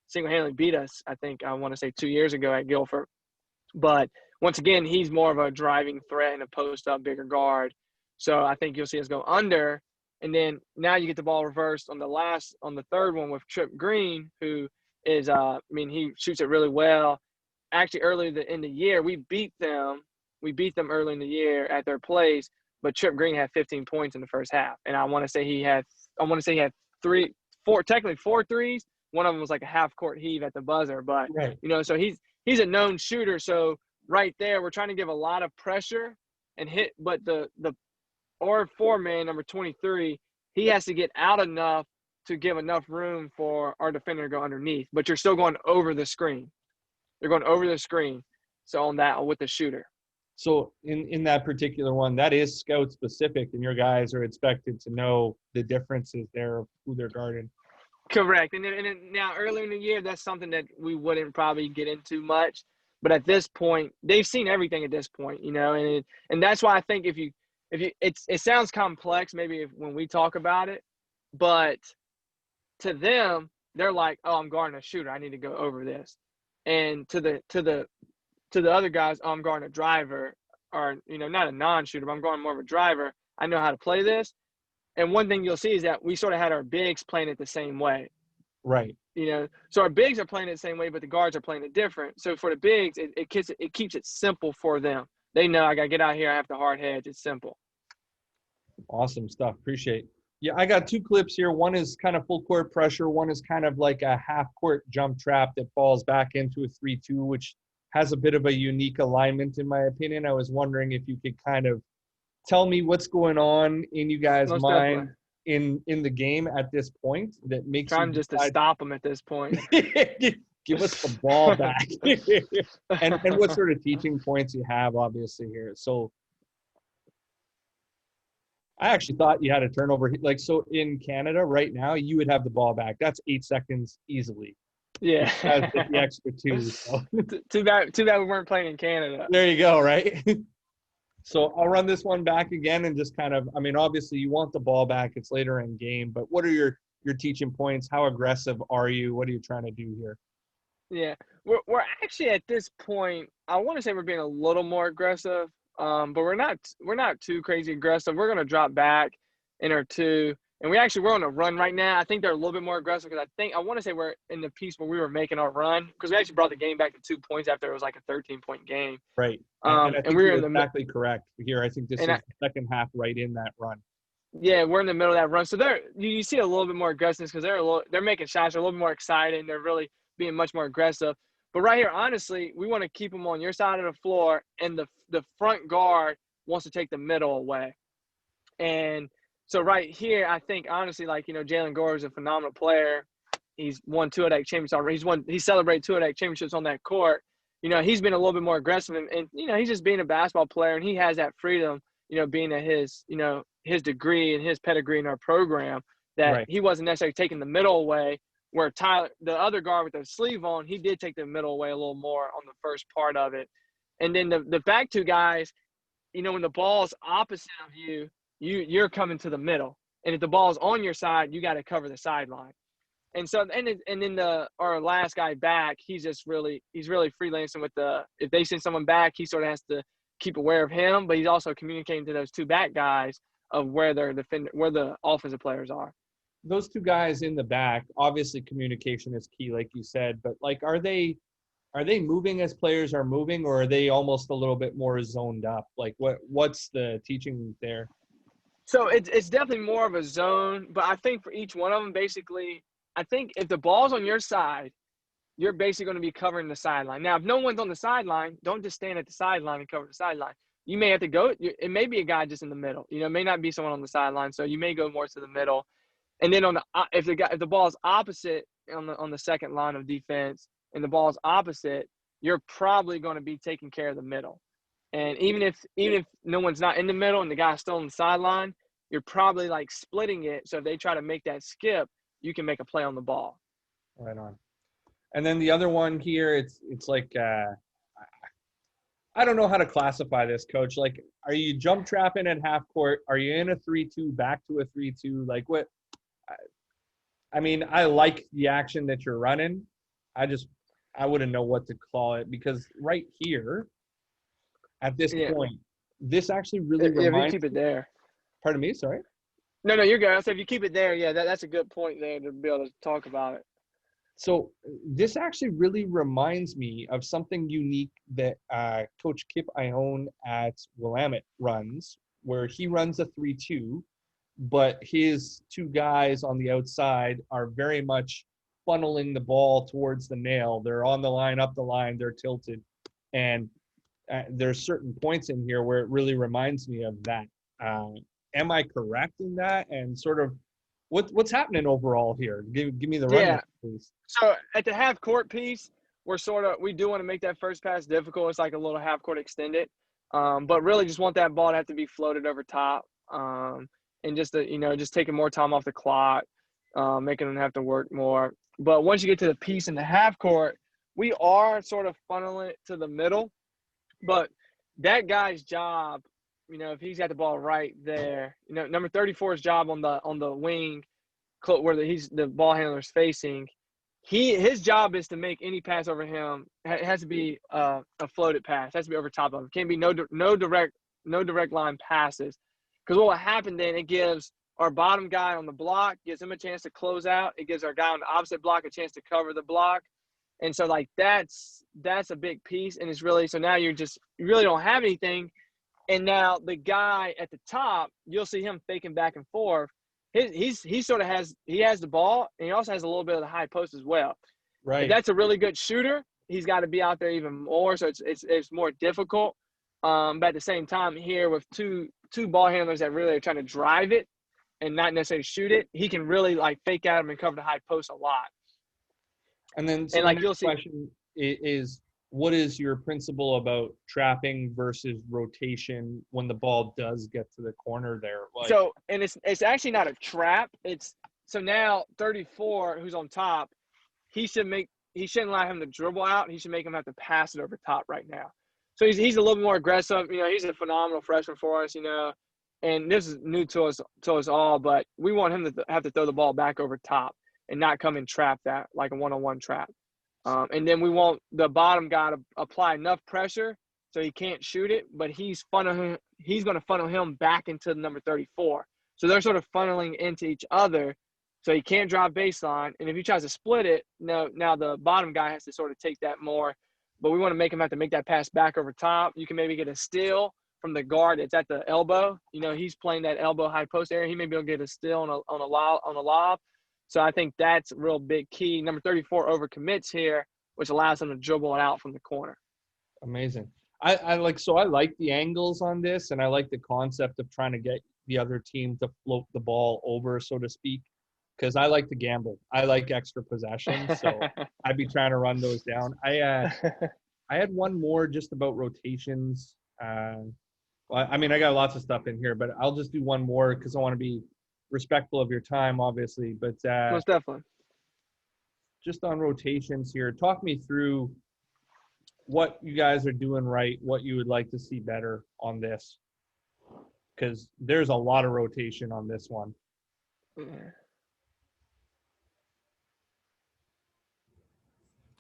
Single-handedly beat us, I think, I want to say 2 years ago at Guilford. But once again, he's more of a driving threat and a post-up bigger guard. So I think you'll see us go under. And then now you get the ball reversed on the third one with Trip Green, who is, he shoots it really well. Actually, early in the year, we beat them. We beat them early in the year at their place, but Trip Green had 15 points in the first half. And I want to say he had 4 threes. One of them was like a half-court heave at the buzzer. But, so he's a known shooter. So right there, we're trying to give a lot of pressure and hit. But the four-man, number 23, he has to get out enough to give enough room for our defender to go underneath. But you're still going over the screen. You're going over the screen. So on that with the shooter. So in that particular one, that is scout-specific, and your guys are expected to know the differences there of who they're guarding. Correct. And now earlier in the year, that's something that we wouldn't probably get into much. But at this point, they've seen everything at this point, and that's why I think if you it sounds complex maybe when we talk about it, but to them, they're like, oh, I'm guarding a shooter, I need to go over this. And to the other guys, oh, I'm guarding a driver, or not a non-shooter, but I'm guarding more of a driver. I know how to play this. And one thing you'll see is that we sort of had our bigs playing it the same way. Right. So our bigs are playing it the same way, but the guards are playing it different. So for the bigs, it keeps it simple for them. They know I got to get out here. I have to hard hedge. It's simple. Awesome stuff. Appreciate. Yeah, I got 2 clips here. One is kind of full court pressure. One is kind of like a half court jump trap that falls back into a 3-2, which has a bit of a unique alignment in my opinion. I was wondering if you could kind of tell me what's going on in you guys' Most mind definitely. in the game at this point that makes Trying just to stop them at this point. Give us the ball back. and what sort of teaching points you have obviously here. So I actually thought you had a turnover. Like, so in Canada right now, you would have the ball back. That's 8 seconds easily. Yeah. The extra 2. So. Too bad we weren't playing in Canada. There you go, right? So I'll run this one back again and just kind of, I mean, obviously you want the ball back. It's later in game, but what are your teaching points? How aggressive are you? What are you trying to do here? Yeah, we're actually at this point, I want to say we're being a little more aggressive, but we're not too crazy aggressive. We're going to drop back in our 2, and we're on a run right now. I think they're a little bit more aggressive because I want to say we're in the piece where we were making our run because we actually brought the game back to 2 points after it was like a 13-point game. Right. And I think we were you're exactly correct here. I think this is the second half right in that run. Yeah, we're in the middle of that run. So you see a little bit more aggressiveness because they're making shots. They're a little bit more excited. And they're really being much more aggressive. But right here, honestly, we want to keep them on your side of the floor, and the front guard wants to take the middle away. And so right here, I think honestly, like Jalen Gore is a phenomenal player. He's won 2 of that championships. He celebrated 2 of that championships on that court. He's been a little bit more aggressive, and he's just being a basketball player, and he has that freedom. Being at his degree and his pedigree in our program, that right. He wasn't necessarily taking the middle away, where Tyler, the other guard with the sleeve on, he did take the middle away a little more on the first part of it. And then the back 2 guys, when the ball's opposite of you're coming to the middle. And if the ball's on your side, you got to cover the sideline. And so, and then our last guy back, he's really freelancing with if they send someone back, he sort of has to keep aware of him, but he's also communicating to those 2 back guys of where where the offensive players are. Those 2 guys in the back, obviously communication is key, like you said, but like, are they moving as players are moving, or are they almost a little bit more zoned up? Like what's the teaching there? So it's definitely more of a zone, but I think for each one of them, basically, I think if the ball's on your side, you're basically going to be covering the sideline. Now, if no one's on the sideline, don't just stand at the sideline and cover the sideline. You may have to go. It may be a guy just in the middle. It may not be someone on the sideline, so you may go more to the middle. And then if the ball is opposite on the second line of defense, and the ball is opposite, you're probably going to be taking care of the middle. And even if no one's not in the middle and the guy's still on the sideline, you're probably like splitting it. So if they try to make that skip, you can make a play on the ball. Right on. And then the other one here, it's like I don't know how to classify this, Coach. Like, are you jump trapping at half court? Are you in a 3-2 back to a 3-2? Like what? I mean, I like the action that you're running. I wouldn't know what to call it, because right here at this point, this actually really reminds. If you keep it there. Pardon me, sorry. No, you're good. So if you keep it there, yeah, that's a good point there to be able to talk about it. So this actually really reminds me of something unique that Coach Kip Ione at Willamette runs, where he runs a 3-2, but his 2 guys on the outside are very much funneling the ball towards the nail. They're on the line, up the line, they're tilted. And there's certain points in here where it really reminds me of that. Am I correct in that? And sort of what's happening overall here? Give me the rundown, please. So at the half court piece, we do want to make that first pass difficult. It's like a little half court extended, but really just want that ball to have to be floated over top, and just taking more time off the clock. making them have to work more. But once you get to the piece in the half court, we are sort of funneling it to the middle. But that guy's job, if he's got the ball right there, number 34's job on the wing, where the ball handler's facing, his job is to make any pass over him. It has to be a floated pass. It has to be over top of him. It can't be no direct line passes. Because what will happen then, it gives our bottom guy on the block, gives him a chance to close out. It gives our guy on the opposite block a chance to cover the block. And so, that's a big piece. And it's really – so now you really don't have anything. And now the guy at the top, you'll see him faking back and forth. He sort of has the ball, and he also has a little bit of the high post as well. Right. If that's a really good shooter, he's got to be out there even more, so it's more difficult. But at the same time, here with two ball handlers that really are trying to drive it and not necessarily shoot it, he can really fake at him and cover the high post a lot. And then so the next question is, what is your principle about trapping versus rotation when the ball does get to the corner there? And it's actually not a trap. So now 34, who's on top, he shouldn't allow him to dribble out. He should make him have to pass it over top right now. So he's a little more aggressive. He's a phenomenal freshman for us. And this is new to us all, but we want him to have to throw the ball back over top and not come and trap that like a one-on-one trap. And then we want the bottom guy to apply enough pressure so he can't shoot it, but he's going to funnel him back into the number 34. So they're sort of funneling into each other, so he can't drive baseline. And if he tries to split it, now the bottom guy has to sort of take that more. But we want to make him have to make that pass back over top. You can maybe get a steal from the guard that's at the elbow. He's playing that elbow high post area. He may be able to get a steal on a lob. So I think that's a real big key. Number 34 overcommits here, which allows him to dribble it out from the corner. Amazing. I like the angles on this, and I like the concept of trying to get the other team to float the ball over, so to speak, because I like to gamble. I like extra possessions, so I'd be trying to run those down. I had one more just about rotations. I got lots of stuff in here, but I'll just do one more because I want to be respectful of your time, obviously, but most definitely. Just on rotations here, talk me through what you guys are doing right, what you would like to see better on this, because there's a lot of rotation on this one. Yeah.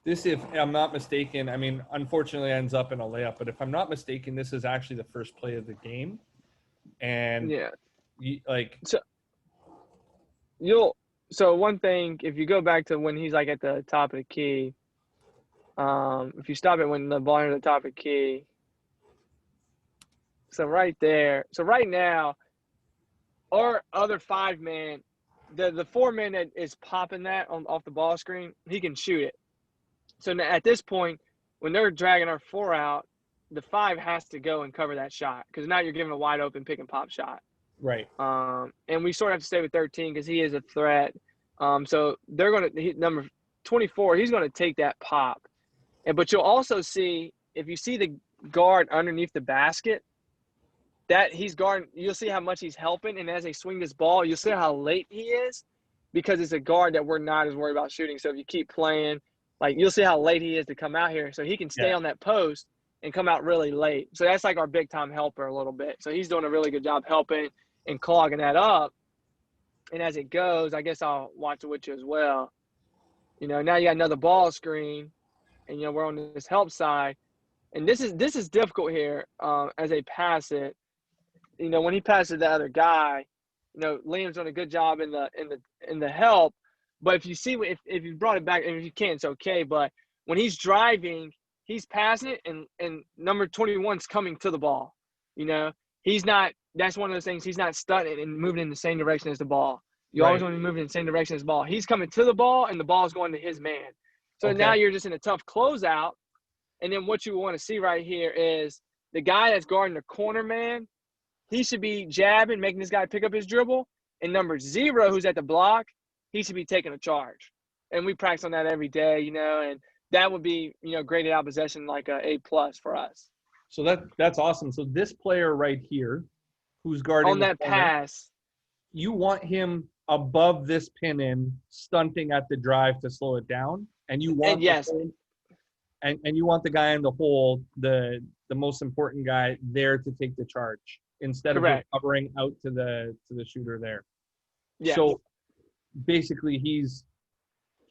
This, if I'm not mistaken, unfortunately ends up in a layup, but if I'm not mistaken, this is actually the first play of the game. And so one thing, if you go back to when he's at the top of the key, if you stop it when the ball is at the top of the key, so right there, so right now, our other 5-man, the 4-man that is popping that off the ball screen, he can shoot it. So now at this point, when they're dragging our 4 out, the 5 has to go and cover that shot, because now you're giving a wide open pick and pop shot. Right. And we sort of have to stay with 13 because he is a threat. So they're going to – number 24, he's going to take that pop. But you'll also see, if you see the guard underneath the basket, that he's guarding – you'll see how much he's helping. And as they swing this ball, you'll see how late he is, because it's a guard that we're not as worried about shooting. So if you keep playing, you'll see how late he is to come out here. So he can stay on that post and come out really late. So that's our big-time helper a little bit. So he's doing a really good job helping and clogging that up. And as it goes, I guess I'll watch it with you as well. Now you got another ball screen, and we're on this help side, and this is difficult here as they pass it. When he passes the other guy, Liam's doing a good job in the help. But if you see if you brought it back, and if you can't, it's okay. But when he's driving, he's passing it, and number 21's coming to the ball. He's not. That's one of those things. He's not stunting and moving in the same direction as the ball. You always want to be moving in the same direction as the ball. He's coming to the ball, and the ball's going to his man. So now you're just in a tough closeout. And then what you want to see right here is the guy that's guarding the corner man, he should be jabbing, making this guy pick up his dribble. And number 0, who's at the block, he should be taking a charge. And we practice on that every day, and that would be, graded out possession like a A+ for us. So that's awesome. So this player right here, who's guarding on that pass, you want him above this pin in, stunting at the drive to slow it down, and you want and you want the guy in the hole, the most important guy there to take the charge instead of just covering out to the shooter there. Yes. So basically he's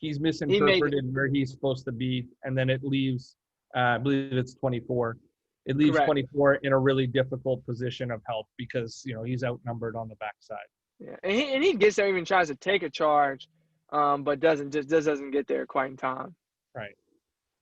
misinterpreted where he's supposed to be, and then it leaves I believe it's 24. It leaves 24 in a really difficult position of help because, you know, he's outnumbered on the backside. Yeah, and he gets there, even tries to take a charge, but doesn't get there quite in time. Right.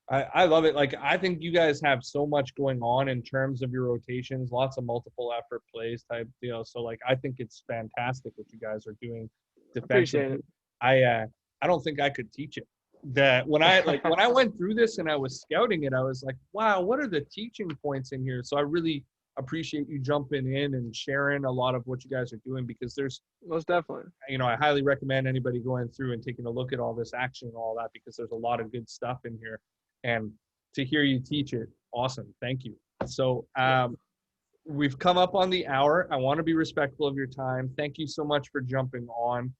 I love it. Like, I think you guys have so much going on in terms of your rotations, lots of multiple effort plays type deal. So, like, I think it's fantastic what you guys are doing defensively. I don't think I could teach it. That when I went through this and I was scouting it, I was like, wow, what are the teaching points in here? So I really appreciate you jumping in and sharing a lot of what you guys are doing, because there's most definitely, you know, I highly recommend anybody going through and taking a look at all this action and all that, because there's a lot of good stuff in here. And to hear you teach it, awesome. Thank you. So we've come up on the hour. I want to be respectful of your time. Thank you so much for jumping on.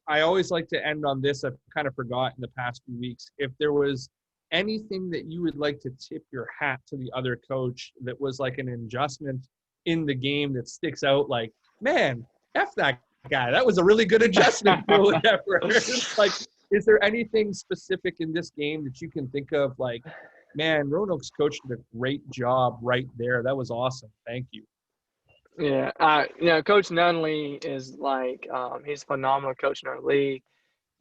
I always like to end on this. I've kind of forgotten the past few weeks. If there was anything that you would like to tip your hat to the other coach that was like an adjustment in the game that sticks out, like, man, F that guy. That was a really good adjustment or whatever. Like, is there anything specific in this game that you can think of, like, man, Roanoke's coach did a great job right there. That was awesome. Thank you. Yeah, you know, Coach Nunley is like he's a phenomenal coach in our league.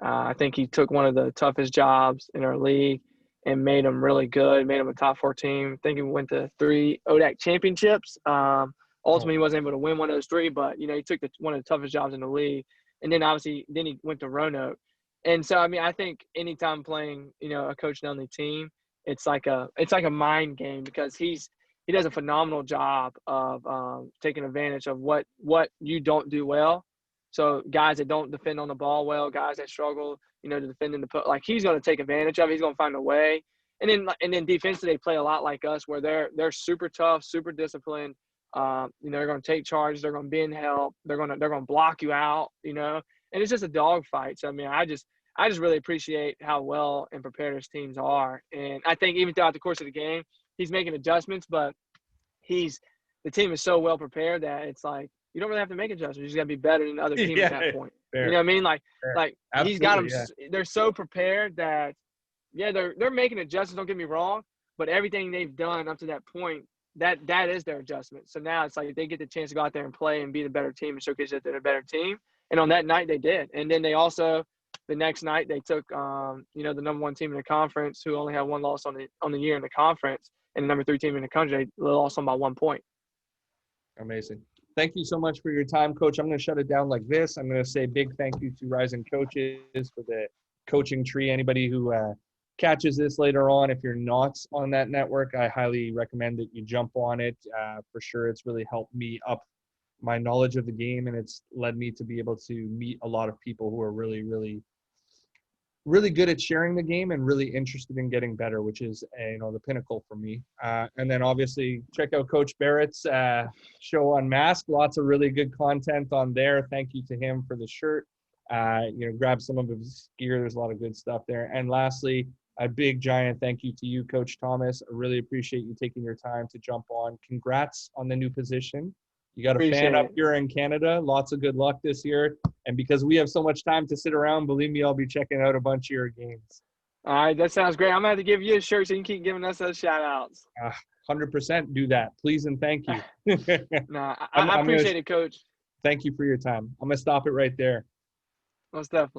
I think he took one of the toughest jobs in our league and made them really good, made them a top 4 team. I think he went to 3 ODAC championships. Ultimately, he wasn't able to win one of those 3, but, you know, he took one of the toughest jobs in the league. And then, obviously, he went to Roanoke. And so, I mean, I think anytime playing, you know, a Coach Nunley team, it's like a mind game, because he does a phenomenal job of taking advantage of what you don't do well. So guys that don't defend on the ball well, guys that struggle, you know, to defend in the like, he's going to take advantage of it. He's going to find a way. And then defensively, they play a lot like us, where they're super tough, super disciplined. You know, they're going to take charge. They're going to bend help. They're going to block you out. You know, and it's just a dogfight. So I mean, I just really appreciate how well and prepared his teams are. And I think even throughout the course of the game, he's making adjustments, but the team is so well prepared that it's like you don't really have to make adjustments. You just got to be better than the other team at that point. Fair. You know what I mean? Like Absolutely, he's got them. Yeah. They're so prepared that they're making adjustments. Don't get me wrong, but everything they've done up to that point, that is their adjustment. So now it's like they get the chance to go out there and play and be the better team and showcase that they're a better team. And on that night they did. And then they also, the next night, they took you know, the number 1 team in the conference, who only had 1 loss on the year in the conference, and the number 3 team in the country. They lost them by 1 point. Amazing. Thank you so much for your time, Coach. I'm going to shut it down like this. I'm going to say big thank you to Rising Coaches for the coaching tree. Anybody who catches this later on, if you're not on that network, I highly recommend that you jump on it. For sure, it's really helped me up my knowledge of the game, and it's led me to be able to meet a lot of people who are really, really, really good at sharing the game and really interested in getting better, which is you know, the pinnacle for me. And then obviously check out Coach Barrett's show Unmasked. Lots of really good content on there. Thank you to him for the shirt. You know, grab some of his gear. There's a lot of good stuff there. And lastly, a big giant thank you to you, Coach Thomas. I really appreciate you taking your time to jump on. Congrats on the new position. You got a fan up here in Canada. Lots of good luck this year. And because we have so much time to sit around, believe me, I'll be checking out a bunch of your games. All right, that sounds great. I'm going to have to give you a shirt so you can keep giving us those shout-outs. 100% do that. Please and thank you. No, I appreciate it, Coach. Thank you for your time. I'm going to stop it right there. Most definitely.